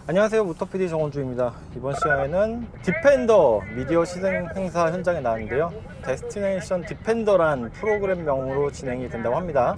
안녕하세요, 모터PD 정원주입니다. 이번 시간에는 디펜더 미디어 시승 행사 현장에 나왔는데요. 데스티네이션 디펜더란 프로그램명으로 진행이 된다고 합니다.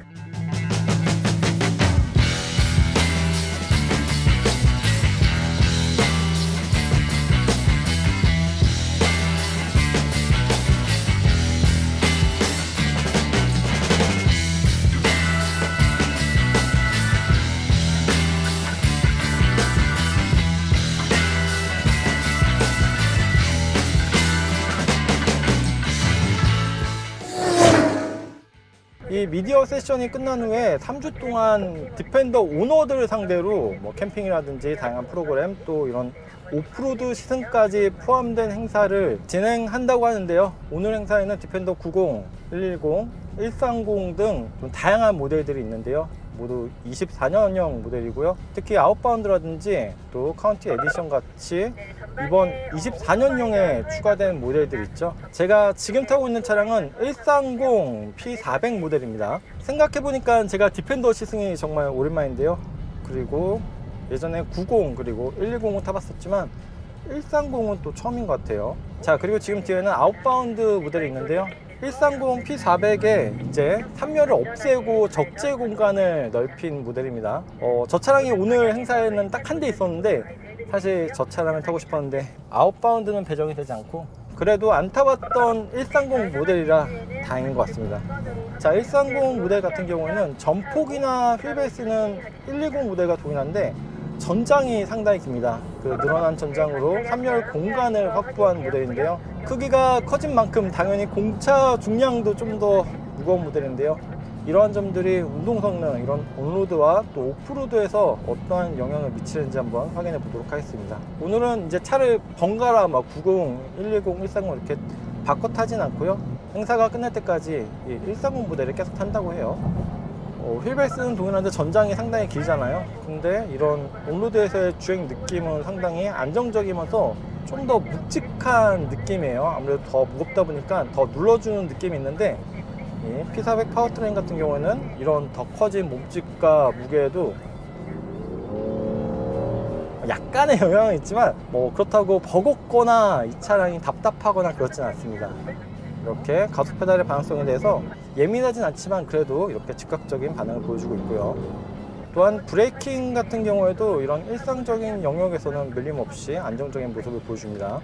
이 미디어 세션이 끝난 후에 3주 동안 디펜더 오너들을 상대로 캠핑이라든지 다양한 프로그램 또 이런 오프로드 시승까지 포함된 행사를 진행한다고 하는데요. 오늘 행사에는 디펜더 90, 110, 130 등 좀 다양한 모델들이 있는데요. 모두 24년형 모델이고요. 특히 아웃바운드라든지 또 카운티 에디션 같이 이번 24년형에 추가된 모델들 있죠. 제가 지금 타고 있는 차량은 130 P400 모델입니다. 생각해보니까 제가 디펜더 시승이 정말 오랜만인데요. 그리고 예전에 90 그리고 110을 타봤었지만 130은 또 처음인 것 같아요. 자, 그리고 지금 뒤에는 아웃바운드 모델이 있는데요. 130 P400에 이제 3열을 없애고 적재 공간을 넓힌 모델입니다. 저 차량이 오늘 행사에는 딱 한 대 있었는데 사실 저 차량을 타고 싶었는데 아웃바운드는 배정이 되지 않고 그래도 안 타봤던 130 모델이라 다행인 것 같습니다. 자, 130 모델 같은 경우에는 전폭이나 휠베이스는 120 모델과 동일한데 전장이 상당히 깁니다. 그 늘어난 전장으로 3열 공간을 확보한 모델인데요. 크기가 커진 만큼 당연히 공차 중량도 좀 더 무거운 모델인데요. 이러한 점들이 운동 성능, 이런 온로드와 또 오프로드에서 어떠한 영향을 미치는지 한번 확인해 보도록 하겠습니다. 오늘은 이제 차를 번갈아 90, 110, 130 이렇게 바꿔 타진 않고요. 행사가 끝날 때까지 이 130 모델을 계속 탄다고 해요. 휠베이스는 동일한데 전장이 상당히 길잖아요. 근데 이런 온로드에서의 주행 느낌은 상당히 안정적이면서 좀 더 묵직한 느낌이에요. 아무래도 더 무겁다 보니까 더 눌러주는 느낌이 있는데 이 P400 파워트레인 같은 경우에는 이런 더 커진 몸집과 무게에도 약간의 영향은 있지만 그렇다고 버겁거나 이 차량이 답답하거나 그렇진 않습니다. 이렇게 가속 페달의 방향성에 대해서 예민하진 않지만 그래도 이렇게 즉각적인 반응을 보여주고 있고요. 또한 브레이킹 같은 경우에도 이런 일상적인 영역에서는 밀림없이 안정적인 모습을 보여줍니다.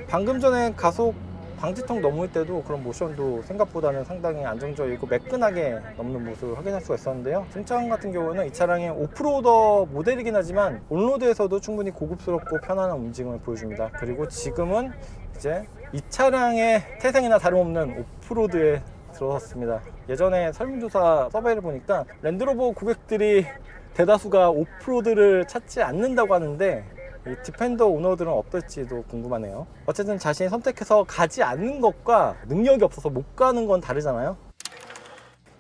방금 전에 가속 방지턱 넘을 때도 그런 모션도 생각보다는 상당히 안정적이고 매끈하게 넘는 모습을 확인할 수가 있었는데요. 승차감 같은 경우는 이 차량이 오프로더 모델이긴 하지만 온로드에서도 충분히 고급스럽고 편안한 움직임을 보여줍니다. 그리고 지금은 이제 이 차량의 태생이나 다름없는 오프로드에 들어섰습니다. 예전에 설문조사 서베이를 보니까 랜드로버 고객들이 대다수가 오프로드를 찾지 않는다고 하는데 이 디펜더 오너들은 어떨지도 궁금하네요. 어쨌든 자신이 선택해서 가지 않는 것과 능력이 없어서 못 가는 건 다르잖아요.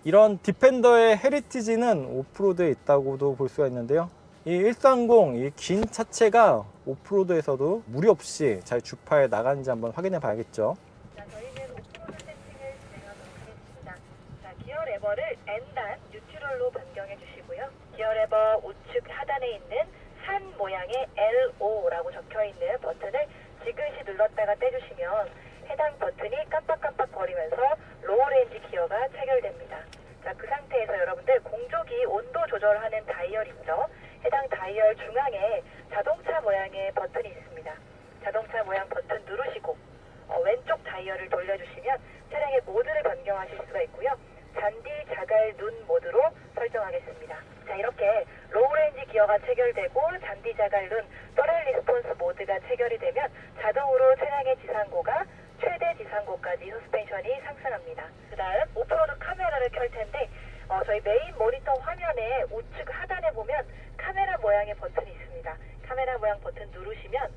이런 디펜더의 헤리티지는 오프로드에 있다고도 볼 수가 있는데요. 이 130, 이 긴 차체가 오프로드에서도 무리 없이 잘 주파에 나가는지 한번 확인해 봐야겠죠. 자, 저희는 오프로드 세팅을 진행하도록 하겠습니다. 자, 기어 레버를 N단 뉴트럴로 변경해 주시고요. 기어 레버 우측 하단에 있는 산 모양의 LO라고 적혀있는 버튼을 지그시 눌렀다가 떼주시면 해당 버튼이 깜빡깜빡 거리면서 로우 레인지 기어가 체결됩니다. 자, 그 상태에서 여러분들 공조기 온도 조절하는 다이얼 있죠? 해당 다이얼 중앙에 자동차 모양의 버튼이 있습니다. 자동차 모양 버튼 누르시고 왼쪽 다이얼을 돌려주시면 차량의 모드를 변경하실 수가 있고요. 잔디, 자갈, 눈 모드로 설정하겠습니다. 자, 이렇게 로우 레인지 기어가 체결되고 잔디, 자갈, 눈, 또렐 리스폰스 모드가 체결이 되면 자동으로 차량의 지상고가 최대 지상고까지 서스펜션이 상승합니다. 그 다음 오프로드 카메라를 켤 텐데 저희 메인 모니터 화면에 우측 하단에 보면 카메라 모양의 버튼이 있습니다. 카메라 모양 버튼 누르시면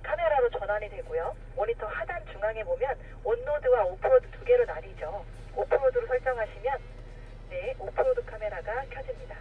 카메라로 전환이 되고요. 모니터 하단 중앙에 보면 온로드와 오프로드 두 개로 나뉘죠. 오프로드로 설정하시면 오프로드 카메라가 켜집니다.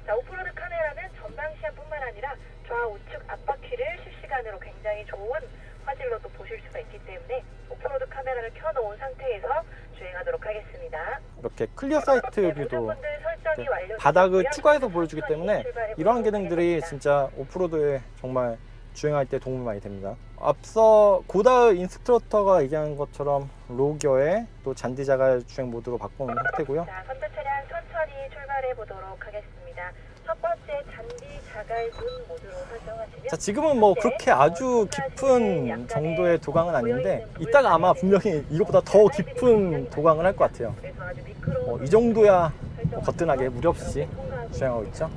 자, 오프로드 카메라는 전방 시야뿐만 아니라 좌우측 앞바퀴를 실시간으로 굉장히 좋은 화질로도 보실 수가 있기 때문에 오프로드 카메라를 켜놓은 상태에서 주행하도록 하겠습니다. 이렇게 클리어 사이트 모든 뷰도 분들 설정 선천이 완료되었고요. 바닥을 추가해서 보여주기 때문에 출발해 이러한 보도록 기능들이 하겠습니다. 진짜 오프로드에 정말 주행할 때 도움이 많이 됩니다. 앞서 고다의 인스트럭터가 얘기한 것처럼 로기어에 또 잔디 자갈 주행 모드로 바꾸는 상태고요. 자, 선두 차량 천천히 출발해 보도록 하겠습니다. 첫 번째 잔디 자갈 눈 모드로 설정하시면 자, 지금은 뭐 그렇게 아주 깊은 정도의 도강은 아닌데 이따가 아마 분명히 이것보다 더 깊은 도강을 할 것 같아요. 그래서 아주 미끄러운 이 정도야 뭐 거뜬하게 무리 없이 주행하고 있죠.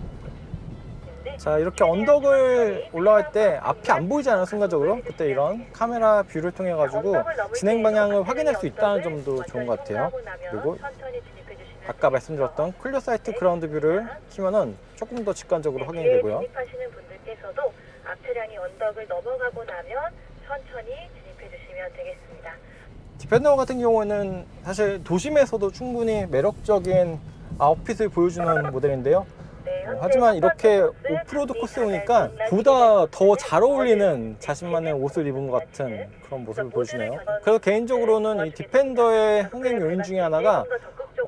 자, 이렇게 언덕을 올라갈 때 앞이 안 보이잖아요, 순간적으로. 그때 이런 카메라 뷰를 통해 가지고 진행 방향을 확인할 수 있다는 점도 좋은 것 같아요. 그리고 아까 말씀드렸던 클리어 사이트 그라운드 뷰를 키면은 조금 더 직관적으로 확인이 되고요. 진입하시는 분들께서도 앞 차량이 언덕을 넘어가고 나면 천천히 진입해 주시면 되겠습니다. 디펜더 같은 경우에는 사실 도심에서도 충분히 매력적인 아웃핏을 보여주는 모델인데요. 네, 하지만 이렇게 오프로드 코스에 오니까 보다 더 잘 어울리는 자신만의 옷을 입은 것 같은 그런 모습을 보여주네요. 그래서 개인적으로는 이 디펜더의 흥행 요인 중에 하나가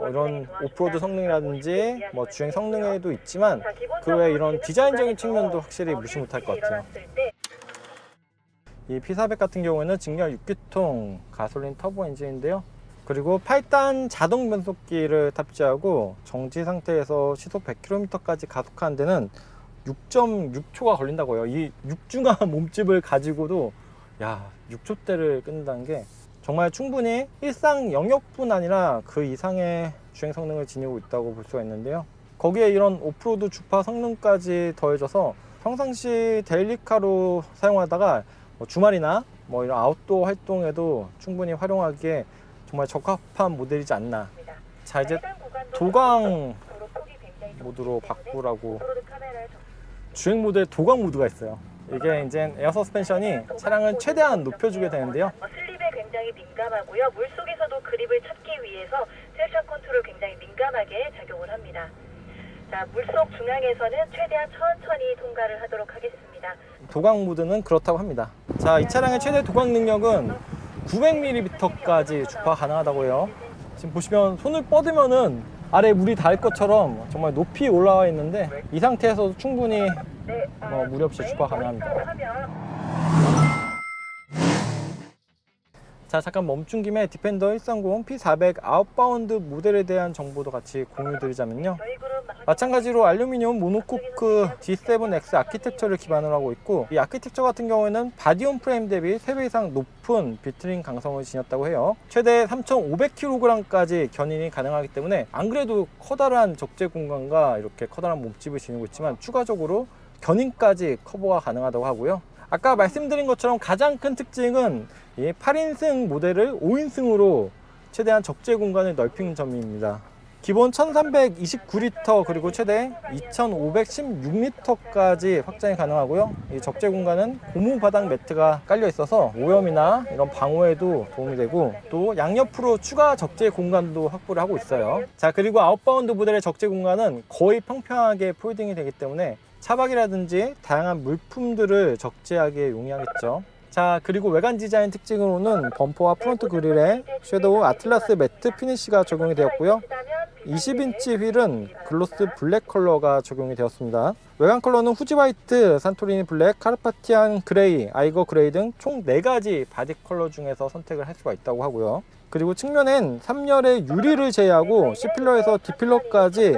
이런 오프로드 성능이라든지 뭐 주행 성능에도 있지만 그 외에 이런 디자인적인 측면도 확실히 무시 못할 것 같아요. 이 P400 같은 경우에는 직렬 6기통 가솔린 터보 엔진인데요. 그리고 8단 자동 변속기를 탑재하고 정지 상태에서 시속 100km까지 가속하는 데는 6.6초가 걸린다고요. 이 육중한 몸집을 가지고도 6초대를 끊는다는 게 정말 충분히 일상 영역뿐 아니라 그 이상의 주행 성능을 지니고 있다고 볼 수가 있는데요. 거기에 이런 오프로드 주파 성능까지 더해져서 평상시 데일리카로 사용하다가 주말이나 뭐 이런 아웃도어 활동에도 충분히 활용하기에 정말 적합한 모델이지 않나. 자, 이제 도강 모드로 바꾸라고. 주행 모드에 도강 모드가 있어요. 이게 이제 에어 서스펜션이 차량을 최대한 높여주게 되는데요. 슬립에 굉장히 민감하고요. 물속에서도 그립을 찾기 위해서 트랙션 컨트롤 굉장히 민감하게 작용을 합니다. 자, 물속 중앙에서는 최대한 천천히 통과를 하도록 하겠습니다. 도강 모드는 그렇다고 합니다. 자, 이 차량의 최대 도강 능력은 900mm까지 주파 가능하다고 해요. 지금 보시면 손을 뻗으면은 아래 물이 닿을 것처럼 정말 높이 올라와 있는데 이 상태에서도 충분히 무리 없이 주파 가능합니다. 자, 잠깐 멈춘 김에 디펜더 130 P400 아웃바운드 모델에 대한 정보도 같이 공유드리자면요. 마찬가지로 알루미늄 모노코크 D7X 아키텍처를 기반으로 하고 있고, 이 아키텍처 같은 경우에는 바디온 프레임 대비 3배 이상 높은 비트링 강성을 지녔다고 해요. 최대 3,500kg까지 견인이 가능하기 때문에 안 그래도 커다란 적재 공간과 이렇게 커다란 몸집을 지니고 있지만 추가적으로 견인까지 커버가 가능하다고 하고요. 아까 말씀드린 것처럼 가장 큰 특징은 이 8인승 모델을 5인승으로 최대한 적재 공간을 넓힌 점입니다. 기본 1329리터 그리고 최대 2516리터까지 확장이 가능하고요. 이 적재 공간은 고무 바닥 매트가 깔려 있어서 오염이나 이런 방호에도 도움이 되고, 또 양옆으로 추가 적재 공간도 확보를 하고 있어요. 자, 그리고 아웃바운드 모델의 적재 공간은 거의 평평하게 폴딩이 되기 때문에 차박이라든지 다양한 물품들을 적재하기에 용이하겠죠. 자, 그리고 외관 디자인 특징으로는 범퍼와 프론트 그릴에 섀도우 아틀라스 매트 피니쉬가 적용이 되었고요. 20인치 휠은 글로스 블랙 컬러가 적용이 되었습니다. 외관 컬러는 후지 화이트, 산토리니 블랙, 카르파티안 그레이, 아이거 그레이 등 총 4가지 바디 컬러 중에서 선택을 할 수가 있다고 하고요. 그리고 측면엔 3열의 유리를 제외하고 C필러에서 D필러까지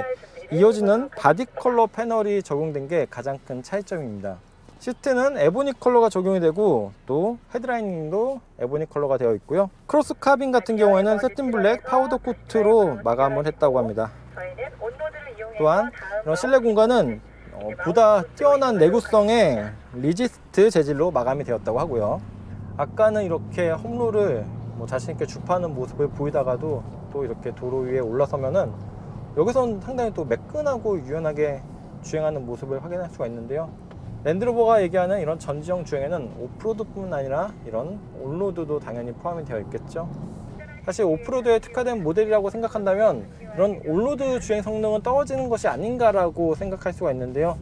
이어지는 바디 컬러 패널이 적용된 게 가장 큰 차이점입니다. 시트는 에보니 컬러가 적용이 되고, 또 헤드라이닝도 에보니 컬러가 되어 있고요. 크로스 카빈 같은 경우에는 세틴 블랙 파우더 코트로 마감을 했다고 합니다. 또한 이런 실내 공간은 보다 뛰어난 내구성의 리지스트 재질로 마감이 되었다고 하고요. 아까는 이렇게 홈로를 자신있게 주파하는 모습을 보이다가도 또 이렇게 도로 위에 올라서면은 여기서는 상당히 또 매끈하고 유연하게 주행하는 모습을 확인할 수가 있는데요. 랜드로버가 얘기하는 이런 전지형 주행에는 오프로드뿐만 아니라 이런 온로드도 당연히 포함이 되어 있겠죠. 사실 오프로드에 특화된 모델이라고 생각한다면 이런 온로드 주행 성능은 떨어지는 것이 아닌가라고 생각할 수가 있는데요.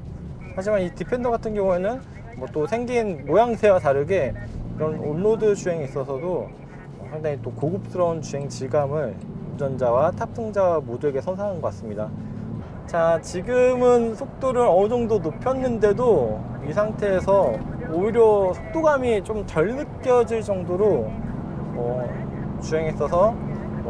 하지만 이 디펜더 같은 경우에는 또 생긴 모양새와 다르게 이런 온로드 주행에 있어서도 상당히 또 고급스러운 주행 질감을 운전자와 탑승자 모두에게 선사하는 것 같습니다. 자, 지금은 속도를 어느 정도 높였는데도 이 상태에서 오히려 속도감이 좀 덜 느껴질 정도로 주행했어서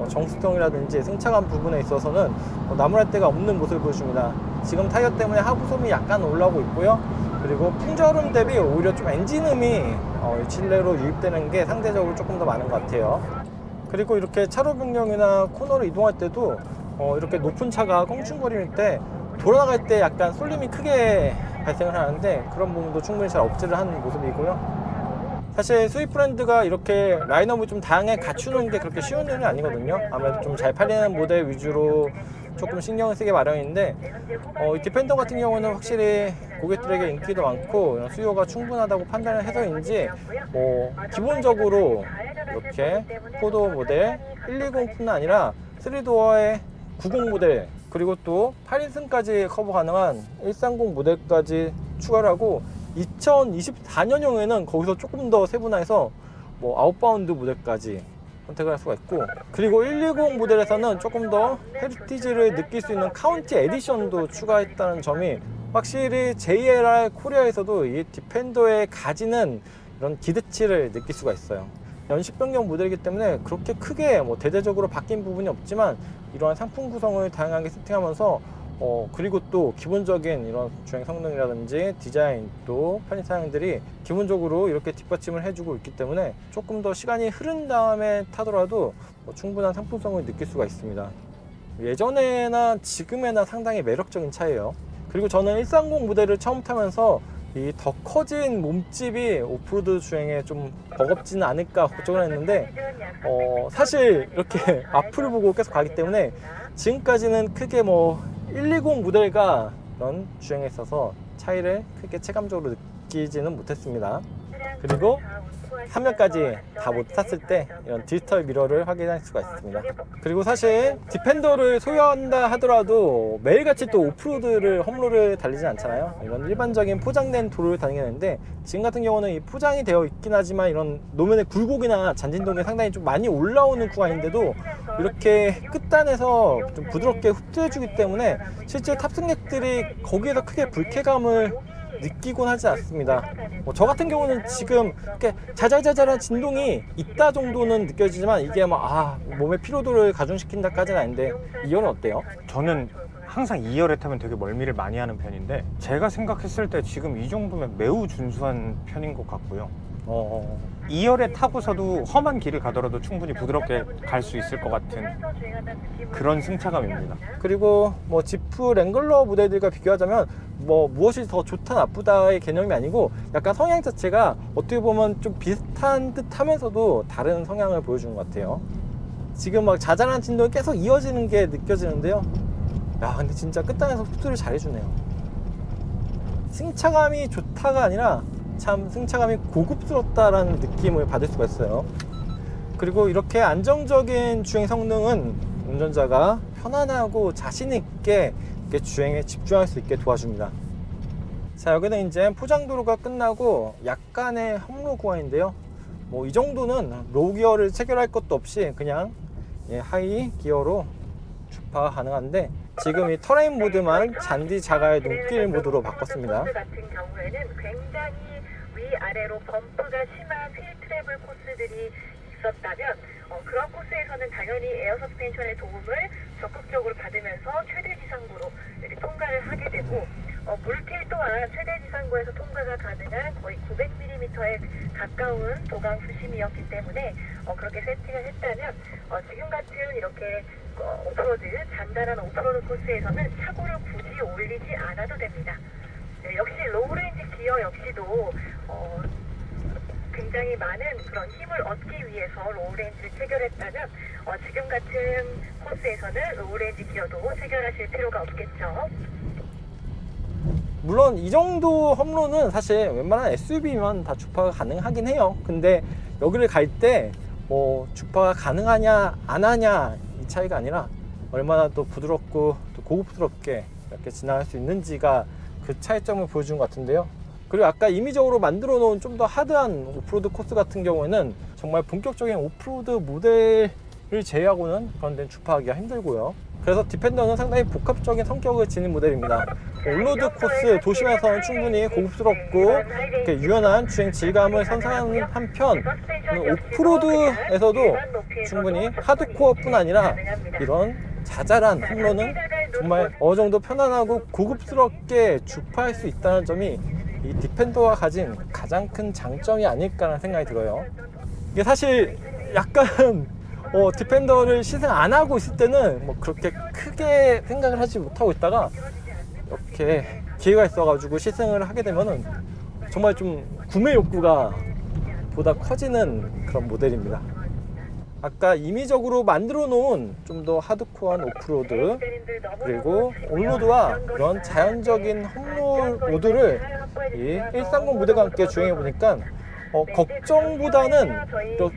정수통이라든지 승차감 부분에 있어서는 나무랄 데가 없는 모습을 보여줍니다. 지금 타이어 때문에 하부솜이 약간 올라오고 있고요. 그리고 풍절음 대비 오히려 좀 엔진음이 실내로 유입되는 게 상대적으로 조금 더 많은 것 같아요. 그리고 이렇게 차로 변경이나 코너를 이동할 때도 이렇게 높은 차가 껑충거릴 때 돌아갈 때 약간 쏠림이 크게 발생을 하는데 그런 부분도 충분히 잘 억제를 하는 모습이고요. 사실 수입 브랜드가 이렇게 라인업을 좀 다양하게 갖추는 게 그렇게 쉬운 일은 아니거든요. 아무래도 좀 잘 팔리는 모델 위주로 조금 신경을 쓰게 마련인데 이 디펜더 같은 경우는 확실히 고객들에게 인기도 많고 이런 수요가 충분하다고 판단을 해서인지 기본적으로 이렇게 4도어 모델 120뿐 아니라 3도어의 90 모델 그리고 또 8인승까지 커버 가능한 130 모델까지 추가를 하고 2024년형에는 거기서 조금 더 세분화해서 아웃바운드 모델까지 선택을 할 수가 있고, 그리고 120 모델에서는 조금 더 헤리티지를 느낄 수 있는 카운티 에디션도 추가했다는 점이 확실히 JLR 코리아에서도 이 디펜더에 가지는 이런 기대치를 느낄 수가 있어요. 연식 변경 모델이기 때문에 그렇게 크게 대대적으로 바뀐 부분이 없지만 이러한 상품 구성을 다양하게 세팅하면서 그리고 또 기본적인 이런 주행 성능이라든지 디자인 또 편의 사양들이 기본적으로 이렇게 뒷받침을 해주고 있기 때문에 조금 더 시간이 흐른 다음에 타더라도 충분한 상품성을 느낄 수가 있습니다. 예전에나 지금에나 상당히 매력적인 차예요. 그리고 저는 130 모델을 처음 타면서 이 더 커진 몸집이 오프로드 주행에 좀 버겁지는 않을까 걱정을 했는데 사실 이렇게 앞을 보고 계속 가기 때문에 지금까지는 크게 120 모델과 이런 주행에 있어서 차이를 크게 체감적으로 느끼지는 못했습니다. 그리고 3면까지 다 못 탔을 때 이런 디지털 미러를 확인할 수가 있습니다. 그리고 사실 디펜더를 소유한다 하더라도 매일같이 또 오프로드를 험로를 달리진 않잖아요. 이런 일반적인 포장된 도로를 다니는데 지금 같은 경우는 이 포장이 되어 있긴 하지만 이런 노면의 굴곡이나 잔진동이 상당히 좀 많이 올라오는 구간인데도 이렇게 끝단에서 좀 부드럽게 흡수해주기 때문에 실제 탑승객들이 거기에서 크게 불쾌감을 느끼곤 하지 않습니다. 저 같은 경우는 지금 이렇게 자잘자잘한 진동이 있다 정도는 느껴지지만 이게 몸의 피로도를 가중시킨다까지는 아닌데 이현은 어때요? 저는 항상 2열에 타면 되게 멀미를 많이 하는 편인데 제가 생각했을 때 지금 이 정도면 매우 준수한 편인 것 같고요. 2열에 타고서도 험한 길을 가더라도 충분히 부드럽게 갈 수 있을 것 같은 그런 승차감입니다. 그리고 지프 랭글러 모델들과 비교하자면 무엇이 더 좋다 나쁘다의 개념이 아니고 약간 성향 자체가 어떻게 보면 좀 비슷한 듯 하면서도 다른 성향을 보여주는 것 같아요. 지금 자잘한 진동이 계속 이어지는 게 느껴지는데요. 야, 근데 진짜 끝단에서 흡수를 잘 해주네요. 승차감이 좋다가 아니라 참 승차감이 고급스럽다라는 느낌을 받을 수가 있어요. 그리고 이렇게 안정적인 주행 성능은 운전자가 편안하고 자신 있게 주행에 집중할 수 있게 도와줍니다. 자, 여기는 이제 포장도로가 끝나고 약간의 험로 구간인데요. 이 정도는 로우 기어를 체결할 것도 없이 그냥 하이 기어로 주파가 가능한데 지금 이 터레인 모드만 잔디 자갈 눈길 모드로 바꿨습니다. 코스 같은 경우에는 굉장히 위아래로 범프가 심한 휠 트래블 코스들이 있었다면 그런 코스에서는 당연히 에어 서스펜션의 도움을 적극적으로 받으면서 최대 지상고로 이렇게 통과를 하게 되고 물길 또한 최대 지상고에서 통과가 가능한 거의 900mm에 가까운 도강 수심이었기 때문에 그렇게 세팅을 했다면 지금 같은 이렇게 오프로드, 잔잔한 오프로드 코스에서는 차고를 굳이 올리지 않아도 됩니다. 네, 역시 로우레인지 기어 역시도 굉장히 많은 그런 힘을 얻기 위해서 로우레인지를 체결했다면 지금 같은 코스에서는 로우레인지 기어도 체결하실 필요가 없겠죠. 물론 이 정도 험로는 사실 웬만한 SUV면 다 주파가 가능하긴 해요. 근데 여기를 갈 때 주파가 가능하냐 안 하냐 이 차이가 아니라 얼마나 또 부드럽고 또 고급스럽게 이렇게 지나갈 수 있는지가 그 차이점을 보여주는 것 같은데요. 그리고 아까 임의적으로 만들어 놓은 좀 더 하드한 오프로드 코스 같은 경우에는 정말 본격적인 오프로드 모델을 제외하고는 그런 데는 주파하기가 힘들고요. 그래서 디펜더는 상당히 복합적인 성격을 지닌 모델입니다. 올로드 코스 도심에서는 충분히 고급스럽고 이렇게 유연한 주행 질감을 선사하는 한편 오프로드에서도 충분히 하드코어뿐 아니라 이런 자잘한 홈런은 정말 어느 정도 편안하고 고급스럽게 주파할 수 있다는 점이 이 디펜더가 가진 가장 큰 장점이 아닐까라는 생각이 들어요. 이게 사실 약간 디펜더를 시승 안 하고 있을 때는 뭐 그렇게 크게 생각을 하지 못하고 있다가 이렇게 기회가 있어가지고 시승을 하게 되면은 정말 좀 구매 욕구가 보다 커지는 그런 모델입니다. 아까 임의적으로 만들어 놓은 좀 더 하드코어한 오프로드 그리고 온로드와 이런 자연적인 홈롤 모드를 이 130 모델과 함께 주행해 보니까 걱정보다는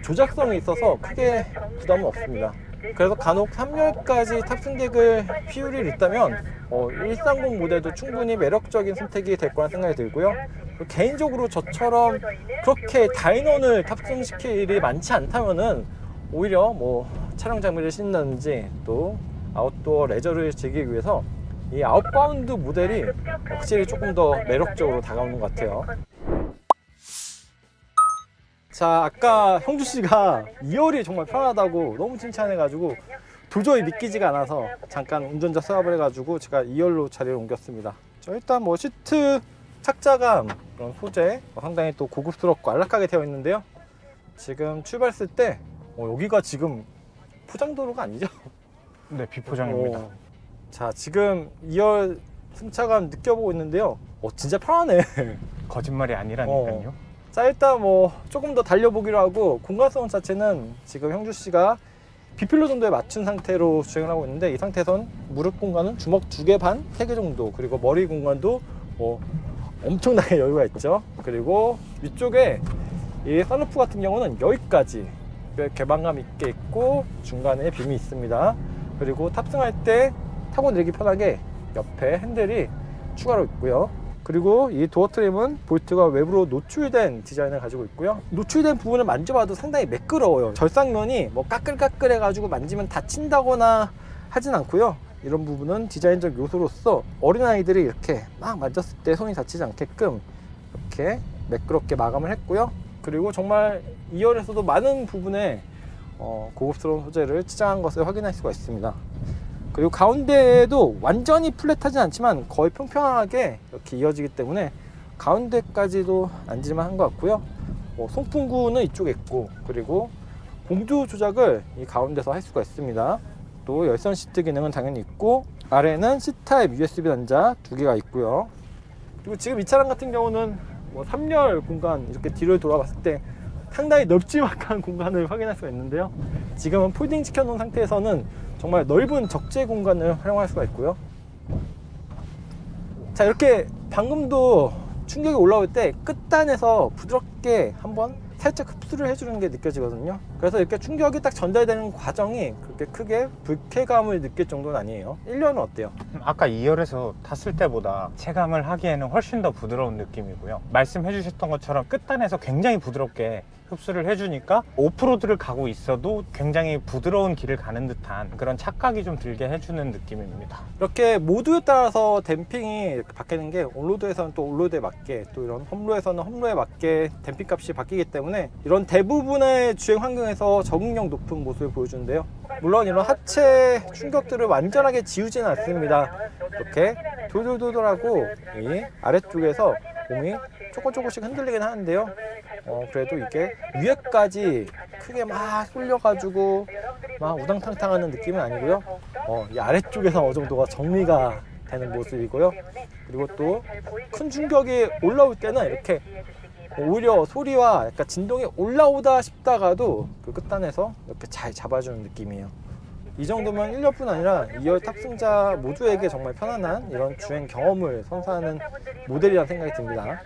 조작성이 있어서 크게 부담은 없습니다. 그래서 간혹 3열까지 탑승객을 휘율이 있다면 130 모델도 충분히 매력적인 선택이 될 거란 생각이 들고요. 개인적으로 저처럼 그렇게 다인원을 탑승시킬 일이 많지 않다면은 오히려 뭐 촬영 장비를 신는다든지 또 아웃도어 레저를 즐기기 위해서 이 아웃바운드 모델이 확실히 조금 더 매력적으로 다가오는 것 같아요. 자, 아까 형주 씨가 2열이 정말 편하다고 너무 칭찬해가지고 도저히 믿기지가 않아서 잠깐 운전자 수업을 해가지고 제가 2열로 자리를 옮겼습니다. 자, 일단 뭐 시트 착자감, 그런 소재 상당히 또 고급스럽고 안락하게 되어 있는데요. 지금 출발했을 때 여기가 지금 포장도로가 아니죠? 네, 비포장입니다. 자, 지금 2열 승차감 느껴보고 있는데요. 진짜 편하네. 거짓말이 아니라니까요. 자, 일단 뭐 조금 더 달려보기로 하고 공간성 자체는 지금 형주 씨가 B필로 정도에 맞춘 상태로 주행을 하고 있는데 이 상태에선 무릎 공간은 주먹 2개 반, 3개 정도, 그리고 머리 공간도 엄청나게 여유가 있죠. 그리고 위쪽에 이 썬루프 같은 경우는 여기까지 개방감 있게 있고 중간에 빔이 있습니다. 그리고 탑승할 때 타고 내리기 편하게 옆에 핸들이 추가로 있고요. 그리고 이 도어 트림은 볼트가 외부로 노출된 디자인을 가지고 있고요. 노출된 부분을 만져봐도 상당히 매끄러워요. 절삭면이 뭐 까끌까끌해 가지고 만지면 다친다거나 하진 않고요. 이런 부분은 디자인적 요소로서 어린아이들이 이렇게 막 만졌을 때 손이 다치지 않게끔 이렇게 매끄럽게 마감을 했고요. 그리고 정말 2열에서도 많은 부분에 고급스러운 소재를 치장한 것을 확인할 수가 있습니다. 그리고 가운데에도 완전히 플랫하진 않지만 거의 평평하게 이렇게 이어지기 때문에 가운데까지도 앉을만 한 것 같고요. 송풍구는 이쪽에 있고, 그리고 공조 조작을 이 가운데서 할 수가 있습니다. 또 열선 시트 기능은 당연히 있고, 아래는 C타입 USB 단자 2개가 있고요. 그리고 지금 이 차량 같은 경우는 3열 공간 이렇게 뒤를 돌아봤을 때 상당히 넓지막한 공간을 확인할 수가 있는데요. 지금은 폴딩 시켜놓은 상태에서는 정말 넓은 적재 공간을 활용할 수가 있고요. 자, 이렇게 방금도 충격이 올라올 때 끝단에서 부드럽게 한번 살짝 흡수를 해주는 게 느껴지거든요. 그래서 이렇게 충격이 딱 전달되는 과정이 그렇게 크게 불쾌감을 느낄 정도는 아니에요. 1열은 어때요? 아까 2열에서 탔을 때보다 체감을 하기에는 훨씬 더 부드러운 느낌이고요. 말씀해 주셨던 것처럼 끝단에서 굉장히 부드럽게 흡수를 해주니까 오프로드를 가고 있어도 굉장히 부드러운 길을 가는 듯한 그런 착각이 좀 들게 해주는 느낌입니다. 이렇게 모드에 따라서 댐핑이 이렇게 바뀌는 게 온로드에서는 또 온로드에 맞게, 또 이런 홈로에서는 홈로에 맞게 댐핑 값이 바뀌기 때문에 이런 대부분의 주행 환경에서 적응력 높은 모습을 보여주는데요. 물론 이런 하체 충격들을 완전하게 지우지는 않습니다. 이렇게 돌돌돌돌하고 이 아래쪽에서 몸이 조금씩 흔들리긴 하는데요. 그래도 이게 위에까지 크게 막 쏠려가지고 막 우당탕탕하는 느낌은 아니고요. 이 아래쪽에서 어느 정도가 정리가 되는 모습이고요. 그리고 또 큰 충격이 올라올 때는 이렇게 오히려 소리와 약간 진동이 올라오다 싶다가도 그 끝단에서 이렇게 잘 잡아주는 느낌이에요. 이 정도면 1열뿐 아니라 2열 탑승자 모두에게 정말 편안한 이런 주행 경험을 선사하는 모델이라는 생각이 듭니다.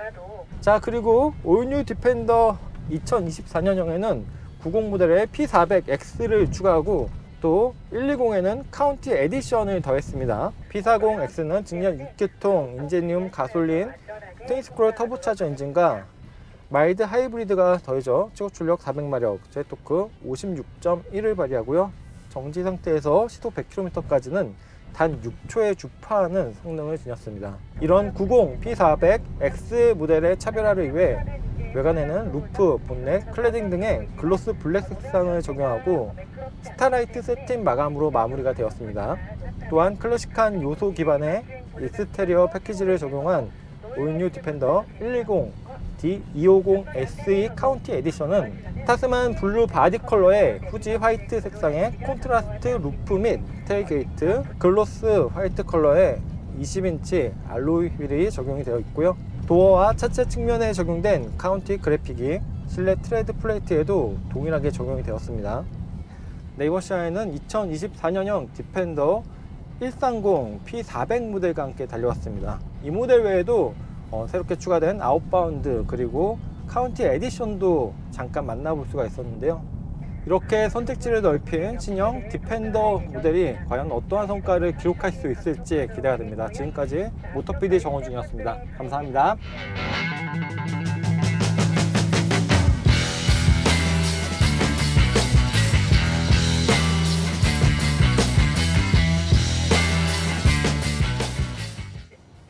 자, 그리고 올뉴 디펜더 2024년형에는 90 모델의 P400X를 추가하고 또 120에는 카운티 에디션을 더했습니다. P40X는 직년 6기통 인제니움 가솔린 트윈스크롤 터보차저 엔진과 마일드 하이브리드가 더해져 최고 출력 400마력, 제토크 56.1을 발휘하고요. 정지 상태에서 시속 100km까지는 단 6초에 주파하는 성능을 지녔습니다. 이런 90 P400X 모델의 차별화를 위해 외관에는 루프, 본넷, 클래딩 등의 글로스 블랙 색상을 적용하고 스타라이트 세팅 마감으로 마무리가 되었습니다. 또한 클래식한 요소 기반의 익스테리어 패키지를 적용한 올뉴 디펜더 120 D250 SE 카운티 에디션은 타스만 블루 바디 컬러의 후지 화이트 색상의 콘트라스트 루프 및 테일게이트, 글로스 화이트 컬러의 20인치 알로이 휠이 적용이 되어 있고요. 도어와 차체 측면에 적용된 카운티 그래픽이 실내 트레드 플레이트에도 동일하게 적용이 되었습니다. 네이버 시아에는 2024년형 디펜더 130 P400 모델과 함께 달려왔습니다. 이 모델 외에도 새롭게 추가된 아웃바운드 그리고 카운티 에디션도 잠깐 만나볼 수가 있었는데요. 이렇게 선택지를 넓힌 신형 디펜더 모델이 과연 어떠한 성과를 기록할 수 있을지 기대가 됩니다. 지금까지 모터PD 정원중이었습니다. 감사합니다.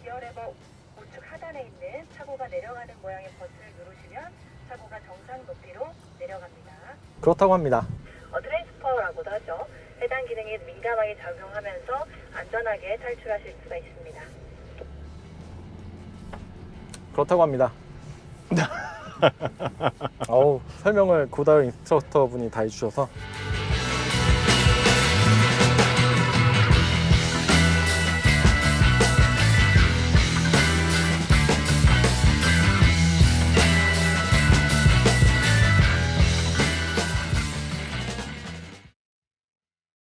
기어레버 우측 하단에 있는 차고가 내려가는 모양의 버튼을 누르시면 차고가 정상 높이로 내려갑니다. 그렇다고 합니다. 트랜스퍼라고도 하죠. 해당 기능이 민감하게 작용하면서 안전하게 탈출하실 수가 있습니다. 그렇다고 합니다. 설명을 고다른 인스트럭터 분이 다 해주셔서